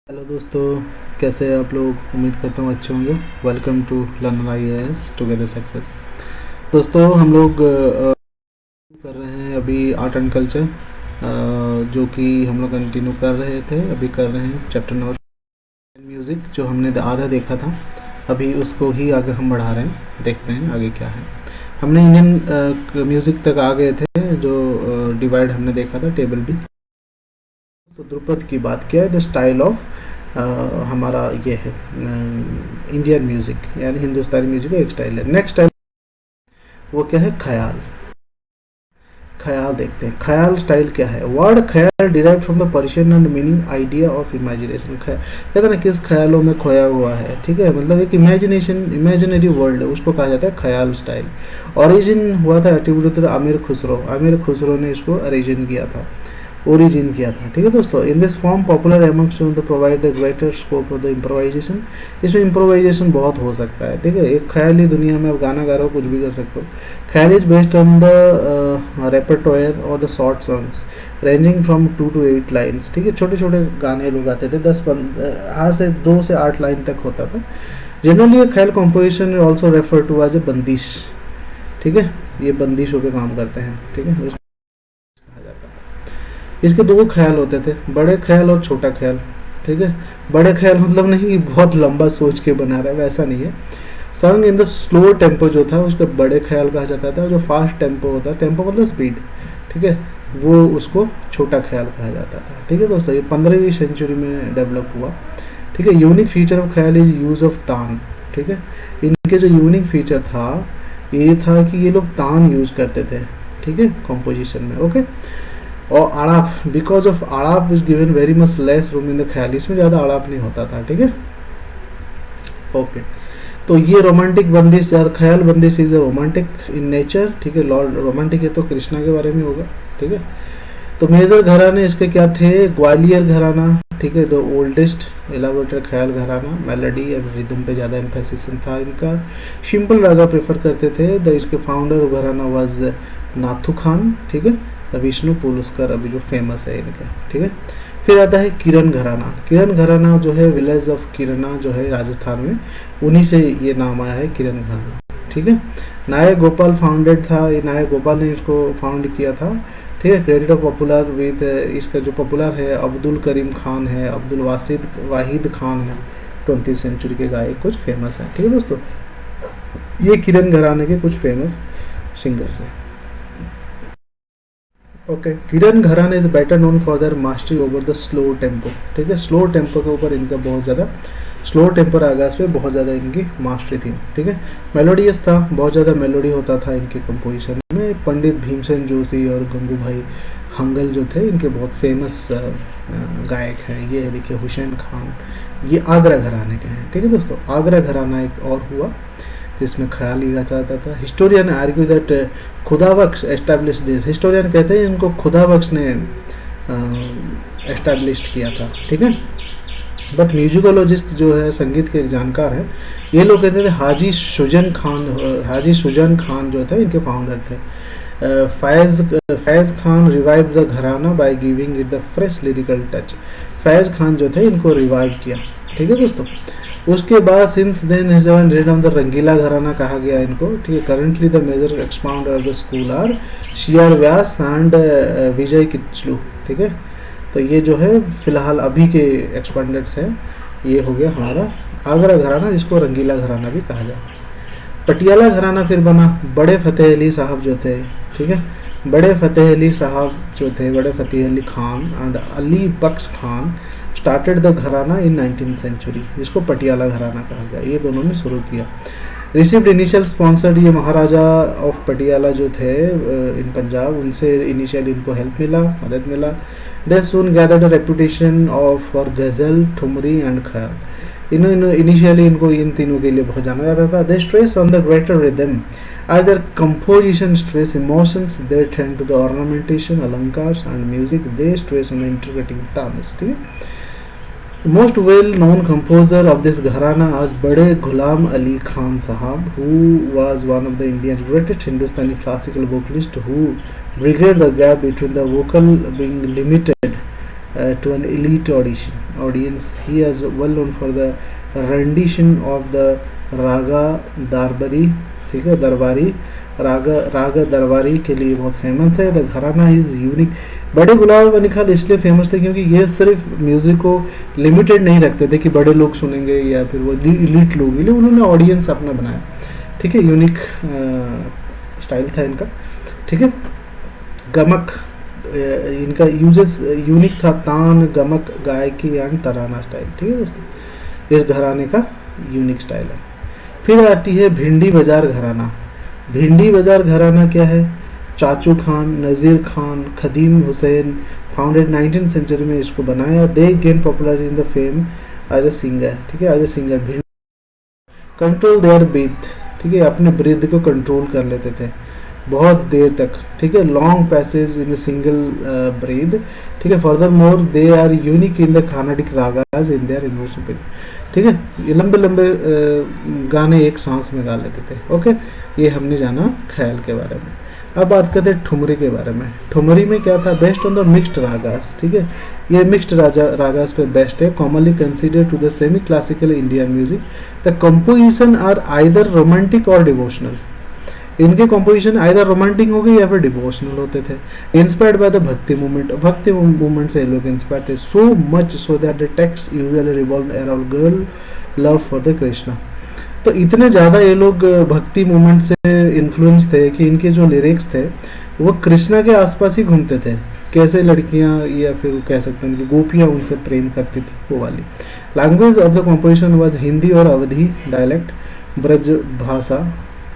Hello दोस्तों, कैसे हैं आप लोग। उम्मीद करता हूँ अच्छे होंगे। Welcome to learner IAS together success. दोस्तों हम लोग कर रहे हैं अभी आर्ट एंड कल्चर, जो कि हम लोग कंटिन्यू कर रहे थे। अभी कर रहे हैं चैप्टर नंबर म्यूज़िक, जो हमने आधा देखा था। अभी उसको ही आगे हम बढ़ा रहे हैं, देखते हैं आगे क्या है। हमने इंडियन म्यूज़िक तक आ गए थे, जो डिवाइड हमने देखा था टेबल भी। तो ध्रुपद की बात किया है, द स्टाइल ऑफ हमारा ये है इंडियन म्यूज़िक, यानी हिंदुस्तानी म्यूज़िक का एक स्टाइल है। नेक्स्ट स्टाइल वो क्या है, ख्याल। ख्याल देखते हैं, ख्याल स्टाइल क्या है। वर्ड ख्याल derive from the Persian and meaning idea of imagination. कहते हैं ना, किस ख्यालों में खोया हुआ है, ठीक है, मतलब एक इमेजिनेशन, इमेजिनरी वर्ल्ड है, उसको कहा जाता है ख्याल स्टाइल। ओरिजिन हुआ था एट्रीब्यूटेड आमिर खुसरो। आमिर खुसरो ने इसको ओरिजिन किया था, ओरिजिन किया था, ठीक है दोस्तों। In this form popular amongst the provide the greater scope of the improvisation. इसमें इम्प्रोवाइजेशन बहुत हो सकता है, ठीक है। एक ख्याली दुनिया में आप गाना गा रहे हो, कुछ भी कर सकते हो। ख्याल इज बेस्ड ऑन द रेपर्टोयर और the short songs ranging from 2 to 8 lines, ठीक है। छोटे छोटे गाने लोग गाते थे, 2 से 8 लाइन तक होता था। Generally khayal composition also refer to as a bandish, ठीक है। ये बंदिशों पे काम करते हैं, ठीक है। इसके दो ख्याल होते थे, बड़े ख्याल और छोटा ख्याल, ठीक है। बड़े ख्याल मतलब नहीं कि बहुत लंबा सोच के बना रहा है, वैसा नहीं है। संग इन द स्लो टेम्पो जो था उसको बड़े ख्याल कहा जाता था। जो फास्ट टेम्पो होता है, टेम्पो मतलब स्पीड, ठीक है, वो उसको छोटा ख्याल कहा जाता था, ठीक है दोस्तों। ये 15वीं सेंचुरी में डेवलप हुआ, ठीक है। यूनिक फीचर ऑफ ख्याल इज यूज ऑफ तान, ठीक है। इनके जो यूनिक फीचर था ये था कि ये लोग तान यूज करते थे, ठीक है, कॉम्पोजिशन में, ओके। और आड़ाप, बिकॉज ऑफ आड़ाप is given very much less room in the khayal, इसमें ज़्यादा आड़ाप नहीं होता था, ठीक है, ओके। तो ये रोमांटिक बंदिश, ख्याल बंदिश इज रोमांटिक इन नेचर, ठीक है। लॉर्ड रोमांटिक है तो कृष्णा के बारे में होगा, ठीक है। तो मेजर घराने इसके क्या थे, ग्वालियर घराना, ठीक है, द ओल्डेस्ट एलाबोरेटेड ख्याल घराना। मेलोडी एंड रिदम पे ज़्यादा एम्फेसिस था इनका। सिंपल रागा प्रेफर करते थे। द इसके फाउंडर घराना वाज नाथू खान, ठीक है। विष्णु पुलस्कर अभी जो फेमस है इनका, ठीक है। फिर आता है किरण घराना। किरण घराना जो है विलेज ऑफ किरणा जो है राजस्थान में, उन्हीं से ये नाम आया है किरण घराना, ठीक है। नायक गोपाल फाउंडेड था, ये नायक गोपाल ने इसको फाउंड किया था, ठीक है। क्रेडिट ऑफ पॉपुलर विद, इसका जो पॉपुलर है अब्दुल करीम खान है, अब्दुल वाहिद खान है, 20वीं सेंचुरी के गायक कुछ फेमस है, ठीक है दोस्तों। ये किरण घराने के कुछ फेमस सिंगर्स हैं, ओके। किरण घराना is better known for their mastery over the slow tempo, ठीक है। स्लो टेम्पो के ऊपर इनका बहुत ज़्यादा, स्लो टेम्पो आगाज पे बहुत ज़्यादा इनकी मास्टरी थी, ठीक है। मेलोडियस था, बहुत ज़्यादा मेलोडी होता था इनके कंपोजिशन में। पंडित भीमसेन जोशी और गंगू भाई हंगल जो थे इनके बहुत फेमस गायक हैं। ये देखिए हुसैन खान, ये आगरा घराने के हैं, ठीक है दोस्तों। आगरा घराना एक और हुआ जिसमें ख्याल लिया जाता था। Historian argue that Khudabakhsh establish this, historian कहते हैं इनको खुदाबख्श ने एस्टैब्लिश्ड किया था, ठीक है। बट म्यूजिकोलॉजिस्ट जो है, संगीत के जानकार हैं, ये लोग कहते थे हाजी सुजन खान जो थे इनके फाउंडर थे। Faiz Khan revive the gharana by giving it the fresh lyrical touch. Faiz Khan जो थे इनको रिवाइव किया, ठीक है दोस्तों। उसके बाद since then is the Rangila gharana कहा गया इनको, ठीक है। Currently the major expounder of the school are Shiyar Vyas and Vijay Kichlu, ठीक है। तो ये जो है फिलहाल अभी के एक्सपांडेंट्स हैं। ये हो गया हमारा आगरा घराना, जिसको रंगीला घराना भी कहा जाए। पटियाला घराना फिर बना, बड़े फतेह अली साहब जो थे, ठीक है। बड़े फतेह अली साहब जो थे, Bade Fateh Ali Khan and Ali Bakhsh Khan started the gharana in 19th century, जिसको पटियाला घराना कहा गया। ये दोनों ने शुरू किया। रिसिव्ड इनिशियल स्पॉन्सर्ड, ये महाराजा ऑफ पटियाला जो थे इन पंजाब, उनसे इनिशियल इनको हेल्प मिला, मदद मिला। They soon gathered reputation of for ghazal, thumri and khayal. Initially इनको इन तीनों के लिए बहुत जाना जाता था। They stress on the greater rhythm as their composition stress emotions, they tend to the ornamentation, alankars and music, they stress on the integrating tanis, ठीक है। Most well-known composer of this gharana is Bade Ghulam Ali Khan Sahab, who was one of the India's greatest Hindustani classical vocalists, who bridged the gap between the vocal being limited to an elite audience. He is well known for the rendition of the रागा दरबारी, ठीक है, दरबारी रागा दरबारी के लिए बहुत famous है. The घराना इज यूनिक. बड़े गुलाब अली खान इसलिए फेमस थे क्योंकि ये सिर्फ म्यूज़िक को लिमिटेड नहीं रखते थे कि बड़े लोग सुनेंगे या फिर वो इलीट लोग, लिए उन्होंने ऑडियंस अपना बनाया, ठीक है. यूनिक स्टाइल था इनका, ठीक है. गमक, इनका यूजेस यूनिक था. तान, गमक, गायकी एंड तराना स्टाइल, ठीक है दोस्तों, इस घराने का यूनिक स्टाइल है. फिर आती है भिंडी बाजार घराना. भिंडी बाजार घराना क्या है? Chachu Khan, Nazir Khan, Khadim Hussain, founded 19th century में इसको बनाया. They gain popular in the fame as a singer, ठीक है, as a singer. Bhindi control their breath, ठीक है, अपने ब्रीथ को कंट्रोल कर लेते थे बहुत देर तक, ठीक है. Long passage in single breath, ठीक है. Furthermore they are unique in the Carnatic ragas in their diversity, ठीक है. ये लंबे लंबे गाने एक सांस में गा लेते थे. ओके, ये हमने जाना ख्याल के बारे में. अब बात करते हैं ठुमरी के बारे में. ठुमरी में क्या था? Based on the mixed ragas, ठीक है. ये मिक्स्ड रागास पे बेस्ट है. Commonly considered to the semi classical Indian music. The composition are either romantic और डिवोशनल. इनके कंपोजिशन आइदर रोमांटिक हो गए या फिर डिवोशनल होते थे. Inspired by the bhakti movement. Bhakti movement से लोग इंस्पायर थे. So much so that the text usually revolved around girl love for the Krishna. तो इतने ज़्यादा ये लोग भक्ति मूवमेंट से इन्फ्लुएंस थे कि इनके जो लिरिक्स थे वो कृष्णा के आसपास ही घूमते थे. कैसे लड़कियां या फिर कह सकते हैं उनकी गोपियां उनसे प्रेम करती थी, वो वाली. Language of the composition was Hindi और अवधी डायलेक्ट, ब्रज भाषा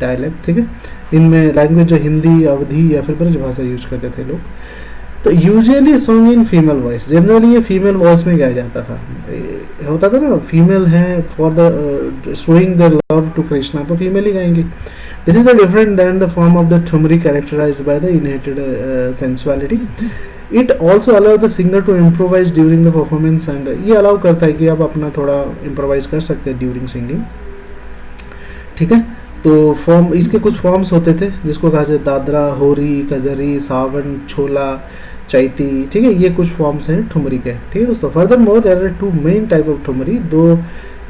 डायलेक्ट, ठीक है. इनमें लैंग्वेज जो हिंदी, अवधी या फिर ब्रज भाषा यूज करते थे लोग. तो usually song in female voice. Generally ये फीमेल वॉइस में गाया जाता था. होता था ना, फीमेल है for the showing the love to Krishna, तो फीमेल ही गाएंगे. This is the different than the form of the thumri characterized by the inherited sensuality. It also allow the singer to improvise during the performance. And ये allow करता है कि आप अपना थोड़ा इम्प्रोवाइज कर सकते हैं ड्यूरिंग सिंगिंग, ठीक है. तो फॉर्म, इसके कुछ फॉर्म्स होते थे जिसको कहा जाए दादरा, होरी, कजरी, सावन, छोला, चैती, ठीक है. ये कुछ फॉर्म्स हैं ठुमरी के, ठीक है दोस्तों. Furthermore there are two main type of thumri. दो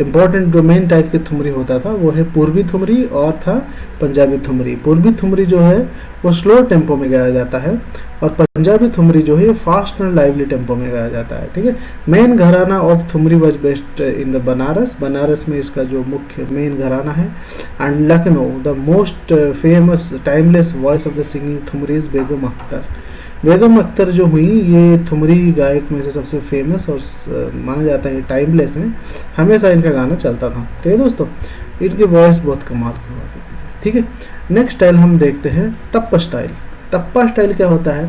इम्पॉर्टेंट जो मेन टाइप की ठुमरी होता था वो है पूर्वी ठुमरी और था पंजाबी ठुमरी. पूर्वी ठुमरी जो है वो स्लो टेम्पो में गाया जाता है और पंजाबी ठुमरी जो है फास्ट एंड लाइवली टेम्पो में गाया जाता है, ठीक है. Main gharana of thumri was based in the Banaras. Banaras में इसका जो मुख्य मेन घराना है. And Lucknow the most famous timeless voice of the singing thumri is Begum Akhtar. Begum Akhtar जो हुई ये ठुमरी गायक में से सबसे फेमस और माना जाता है टाइमलेस है. हमेशा इनका गाना चलता था, ठीक है दोस्तों. इनकी वॉइस बहुत कमाल की हुआ करती थी, ठीक है. नेक्स्ट स्टाइल हम देखते हैं तप्पा स्टाइल. तप्पा स्टाइल क्या होता है?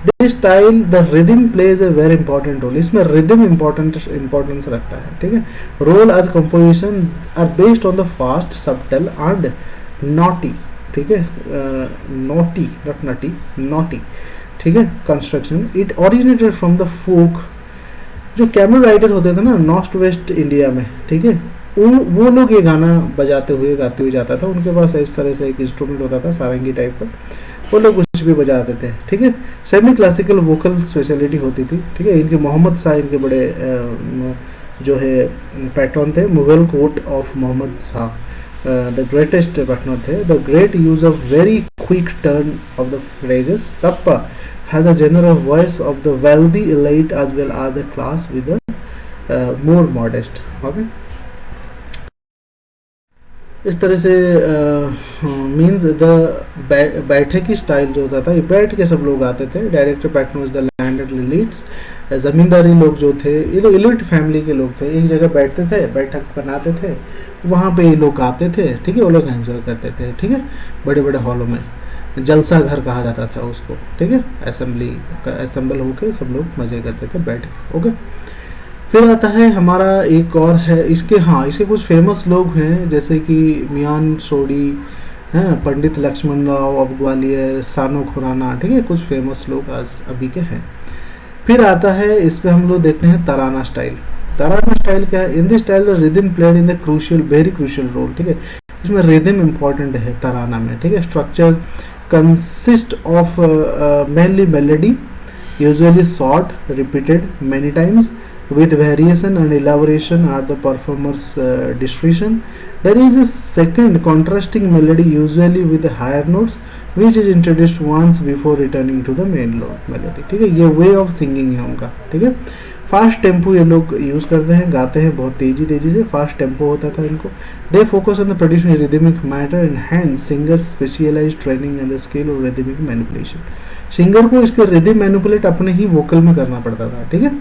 This style the rhythm plays a very important role. इसमें रिदम इंपॉर्टेंस रखता है, ठीक है. Role as composition are based on the fast, subtle and naughty, ठीक है. नॉटी नॉट नटी, नॉटी, ठीक है, construction. It originated from the folk. जो कैमल राइडर होते थे ना नॉर्थ वेस्ट इंडिया में, ठीक है, वो लोग ये गाना बजाते हुए गाते हुए जाता था. उनके पास इस तरह से एक इंस्ट्रूमेंट होता था सारंगी टाइप का, वो लोग कुछ भी बजाते थे, ठीक है. सेमी क्लासिकल वोकल स्पेशलिटी होती थी, ठीक है. इनके मोहम्मद शाह इनके बड़े जो है पैटर्न थे. Mughal court of Mohammad Shah the greatest partner थे. The great use of very quick turn of the phrases. Tappa has a genre of voice of the wealthy elite as well as the class with a more modest. Okay, इस तरह से means the बैठे की style जो होता था, ये बैठ के सब लोग आते थे. Director pattern the landed elites. ज़मींदारी लोग जो थे ये लोग एलिट फैमिली के लोग थे. एक जगह बैठते थे, बैठक बनाते थे, वहाँ पे ये लोग आते थे, ठीक है. वो लोग एंजॉय करते थे, ठीक है. बड़े बड़े हॉलों में जलसा घर कहा जाता था उसको, ठीक है. असेंबल होके सब लोग मजे करते थे बैठ के. ओके, फिर आता है हमारा एक और है इसके, हाँ, इसके कुछ फेमस लोग हैं जैसे कि मियान सोडी हैं, पंडित लक्ष्मण राव ऑफ ग्वालियर, सानो खुराना, ठीक है. कुछ फेमस लोग आज अभी के हैं. फिर आता है इस पे हम लोग देखते हैं तराना स्टाइल. तराना स्टाइल क्या है? In this style the rhythm played in the crucial very crucial role, ठीक है. इसमें रिदम इम्पॉर्टेंट है तराना में, ठीक है. Structure consist of mainly melody, usually short, repeated many times with variation and elaboration at the performer's discretion. There is a second contrasting melody, usually with the higher notes, which is introduced once before returning to the main melody. ठीक है, ये way of singing है उनका. ठीक है, fast tempo ये लोग use करते हैं, गाते हैं बहुत तेजी तेजी से, फास्ट टेम्पो होता था इनको. They focus on the producing rhythmic matter and hand singers specialise training and the skill of rhythmic manipulation. Singer को इसके रिदम मैनिपुलेट अपने ही वोकल में करना पड़ता था. ठीक है,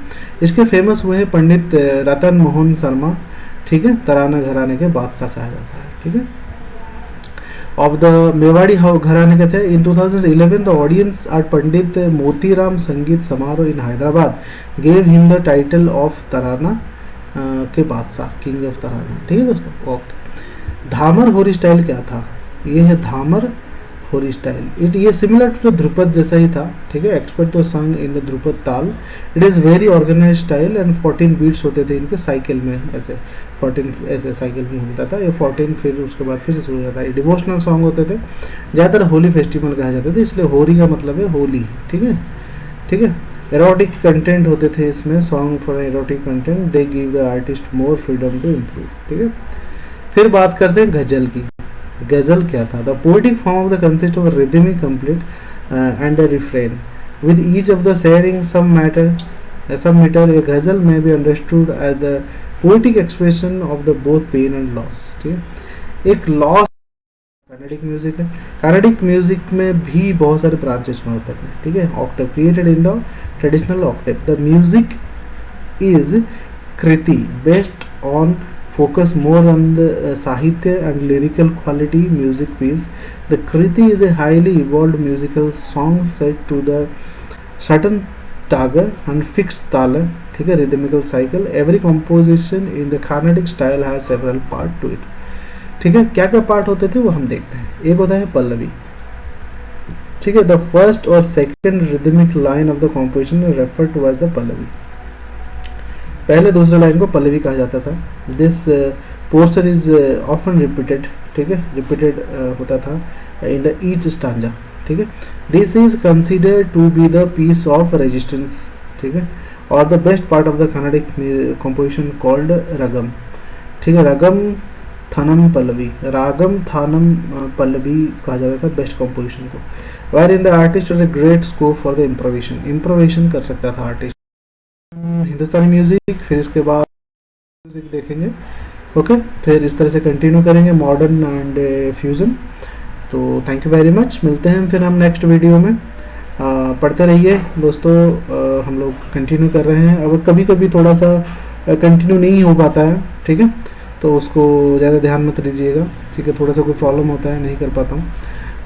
इसके फेमस हुए हैं पंडित रतन मोहन शर्मा. ठीक है, तराना घराने के बादशाह कहा जाता है. ठीक है, of the मेवाड़ी घराने के थे. In 2011 the audience at पंडित मोतीराम संगीत समारोह in Hyderabad gave him the title of तराना के बादशाह, किंग ऑफ तराना. ठीक है दोस्तों. ओके, धामर होरी स्टाइल क्या था? ये है धामर होरी स्टाइल. ये सिमिलर टू ध्रुपद जैसा ही था. ठीक है, एक्सपर्ट तो संग in dhrupad taal. It is very organise style and 14 beats होते थे इनके साइकिल में, ऐसे 14 ऐसे साइकिल में होता था. ये 14 फिर उसके बाद फिर से शुरू हो जाता है. डिवोशनल सॉन्ग होते थे, ज़्यादातर होली फेस्टिवल कहा जाता था, इसलिए होरी का मतलब है होली. ठीक है, ठीक है. एरोटिक कंटेंट होते थे इसमें, song for erotic content. They give the artist more freedom to improve. ठीक है, फिर बात करते हैं गजल की. गजल क्या था? The poetic form of the consist of rhythmic complete and a refrain with each of the sharing some meter. A ghazal में be understood as the poetic expression of the both pain and loss. ठीक है, एक loss Carnatic music है. Carnatic music में भी बहुत सारे branches में होते हैं. ठीक है, Octave created in the traditional Octave. The music is Kriti based on focus more on the sahitya and lyrical quality music piece. The kriti is a highly evolved musical song set to the certain taga and fixed tala. ठीक है, rhythmical cycle. Every composition in the Carnatic style has several part to it. ठीक है, क्या क्या part होते थे वो हम देखते हैं. एक होता है पल्लवी. ठीक है, the first or second rhythmic line of the composition is referred to as the Pallavi. पहले दूसरे लाइन को पल्लवी कहा जाता था. This portion is often repeated. ठीक है, रिपीटेड होता था इन द ईच स्टांजा. ठीक है, this is considered to be the piece of resistance. ठीक है, और the best part of the Carnatic composition called ragam. ठीक है, रगम थानम पल्लवी, रागम थानम पल्लवी कहा जाता था बेस्ट कंपोजिशन को. Where in the artist has a great scope for the improvisation कर सकता था आर्टिस्ट. हिंदुस्तानी म्यूजिक, फिर इसके बाद म्यूजिक देखेंगे. ओके, फिर इस तरह से कंटिन्यू करेंगे मॉडर्न एंड फ्यूजन. तो थैंक यू वेरी मच. मिलते हैं फिर हम नेक्स्ट वीडियो में. पढ़ते रहिए दोस्तों. हम लोग कंटिन्यू कर रहे हैं. अब कभी कभी थोड़ा सा कंटिन्यू नहीं हो पाता है. ठीक है, तो उसको ज़्यादा ध्यान मत दीजिएगा. ठीक है, थोड़ा सा कोई प्रॉब्लम होता है, नहीं कर पाता हूँ.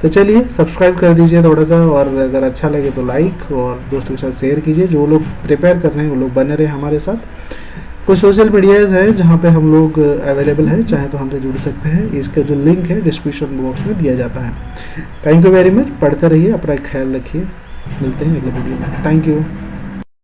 तो चलिए सब्सक्राइब कर दीजिए थोड़ा सा, और अगर अच्छा लगे तो लाइक, और दोस्तों के साथ शेयर कीजिए. जो लोग प्रिपेयर कर रहे हैं वो लोग बने रहे हमारे साथ. कुछ सोशल मीडियाज़ हैं जहाँ पे हम लोग अवेलेबल हैं, चाहे तो हमसे जुड़ सकते हैं. इसका जो लिंक है डिस्क्रिप्शन बॉक्स में दिया जाता है. Thank you very much. पढ़ते रहिए, अपना ख्याल रखिए. मिलते हैं अगले वीडियो में. Thank you.